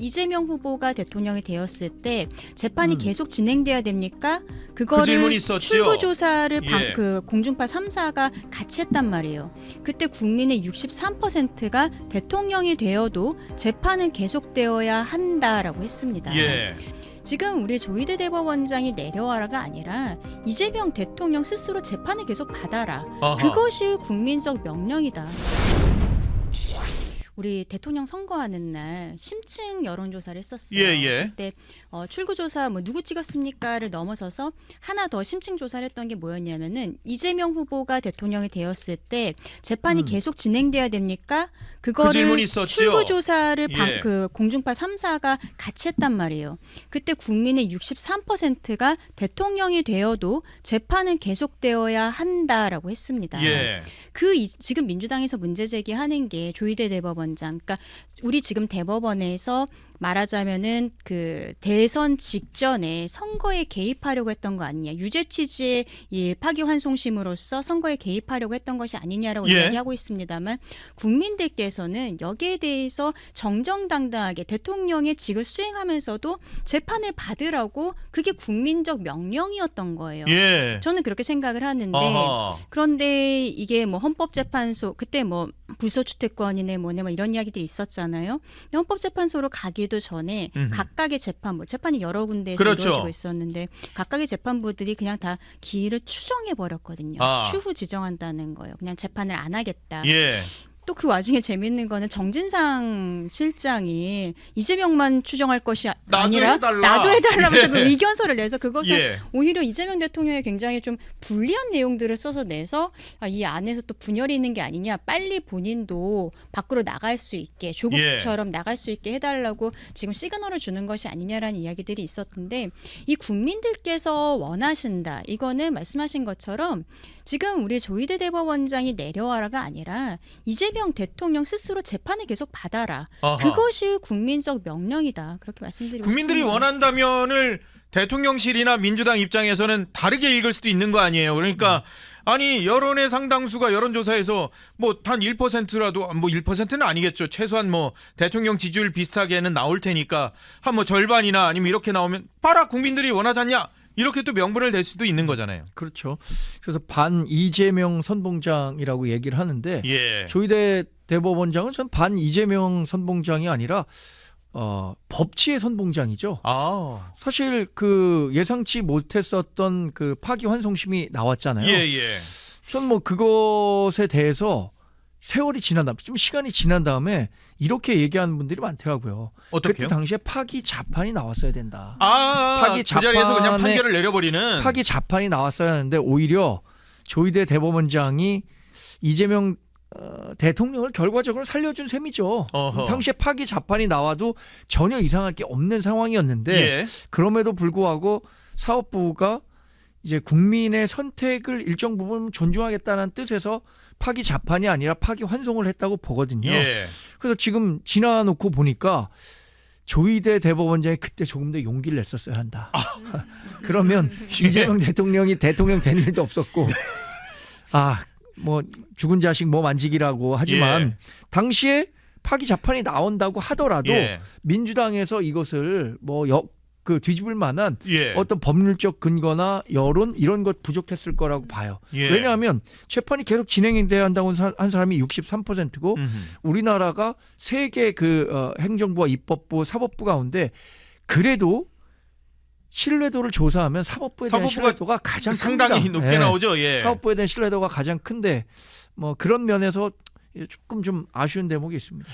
이재명 후보가 대통령이 되었을 때 재판이 계속 진행돼야 됩니까? 그거를 출구조사를 예. 그 공중파 3사가 같이 했단 말이에요. 그때 국민의 63%가 대통령이 되어도 재판은 계속되어야 한다라고 했습니다. 예. 지금 우리 조희대 대법원장이 내려와라가 아니라 이재명 대통령 스스로 재판을 계속 받아라. 아하. 그것이 국민적 명령이다. 우리 대통령 선거하는 날 심층 여론조사를 했었어요. 예. 그때 출구조사 뭐 누구 찍었습니까를 넘어서서 하나 더 심층 조사를 했던 게 뭐였냐면은 이재명 후보가 대통령이 되었을 때 재판이 계속 진행돼야 됩니까? 그거를 출구조사를 예. 그 공중파 3사가 같이 했단 말이에요. 그때 국민의 63%가 대통령이 되어도 재판은 계속되어야 한다라고 했습니다. 예. 지금 민주당에서 문제 제기하는 게 조희대 대법원장, 그러니까 우리 지금 대법원에서 말하자면은 그 대선 직전에 선거에 개입하려고 했던 거 아니냐, 유죄 취지의 이 파기환송심으로써 선거에 개입하려고 했던 것이 아니냐라고 예. 이야기하고 있습니다만 국민들께서는 여기에 대해서 정정당당하게 대통령의 직을 수행하면서도 재판을 받으라고 그게 국민적 명령이었던 거예요. 예. 저는 그렇게 생각을 하는데 아하. 그런데 이게 뭐 헌법재판소 그때 뭐 불소추특권이네 뭐네 뭐 이런 이야기들이 있었잖아요. 헌법재판소로 가기도 전에 각각의 재판부, 재판이 여러 군데에서 그렇죠. 이루어지고 있었는데 각각의 재판부들이 그냥 다 기일을 추정해 버렸거든요. 추후 지정한다는 거예요. 그냥 재판을 안 하겠다. 예. 또 그 와중에 재밌는 거는 정진상 실장이 이재명만 추정할 것이 아니라 나도 해달라면서 그 의견서를 내서 그것을 오히려 이재명 대통령이 굉장히 좀 불리한 내용들을 써서 내서 이 안에서 또 분열이 있는 게 아니냐, 빨리 본인도 밖으로 나갈 수 있게 조국처럼 나갈 수 있게 해달라고 지금 시그널을 주는 것이 아니냐라는 이야기들이 있었는데, 이 국민들께서 원하신다, 이거는 말씀하신 것처럼 지금 우리 조희대 대법원장이 내려와라가 아니라 이재명 대통령 스스로 재판을 계속 받아라. 아하. 그것이 국민적 명령이다. 그렇게 말씀드리고 국민들이 싶습니다. 원한다면을 대통령실이나 민주당 입장에서는 다르게 읽을 수도 있는 거 아니에요. 그러니까 아니 여론의 상당수가 여론조사에서 뭐 단 1%라도 뭐 1%는 아니겠죠. 최소한 뭐 대통령 지지율 비슷하게는 나올 테니까 한 뭐 절반이나 아니면 이렇게 나오면 봐라 국민들이 원하지 않냐. 이렇게 또 명분을 댈 수도 있는 거잖아요. 그렇죠. 그래서 반 이재명 선봉장이라고 얘기를 하는데 조희대 대법원장은 전 반 이재명 선봉장이 아니라 법치의 선봉장이죠. 사실 그 예상치 못했었던 그 파기환송심이 나왔잖아요. 전 뭐 그것에 대해서 세월이 지난 다음에, 좀 시간이 지난 다음에 이렇게 얘기하는 분들이 많더라고요. 어떻게요? 그때 당시에 파기 자판이 나왔어야 된다. 파기 그 자리에서 그냥 판결을 내려버리는. 파기 자판이 나왔어야 하는데 오히려 조희대 대법원장이 이재명 대통령을 결과적으로 살려준 셈이죠. 당시에 파기 자판이 나와도 전혀 이상할 게 없는 상황이었는데 그럼에도 불구하고 사법부가 이제 국민의 선택을 일정 부분 존중하겠다는 뜻에서 파기 자판이 아니라 파기 환송을 했다고 보거든요. 그래서 지금 지나놓고 보니까 조희대 대법원장이 그때 조금 더 용기를 냈었어야 한다. 그러면 이재명 대통령이 대통령 된 일도 없었고, 뭐 죽은 자식 뭐 만지기라고 하지만 당시에 파기 자판이 나온다고 하더라도 민주당에서 이것을 뭐 그 뒤집을 만한 어떤 법률적 근거나 여론 이런 것 부족했을 거라고 봐요. 왜냐하면 재판이 계속 진행돼야 한다고 한 사람이 63%고 우리나라가 세계 그 행정부와 입법부, 사법부 가운데 그래도 신뢰도를 조사하면 사법부에 대한 신뢰도가 가장 상당히 큽니다. 높게 나오죠. 사법부에 대한 신뢰도가 가장 큰데 뭐 그런 면에서 조금 좀 아쉬운 대목이 있습니다.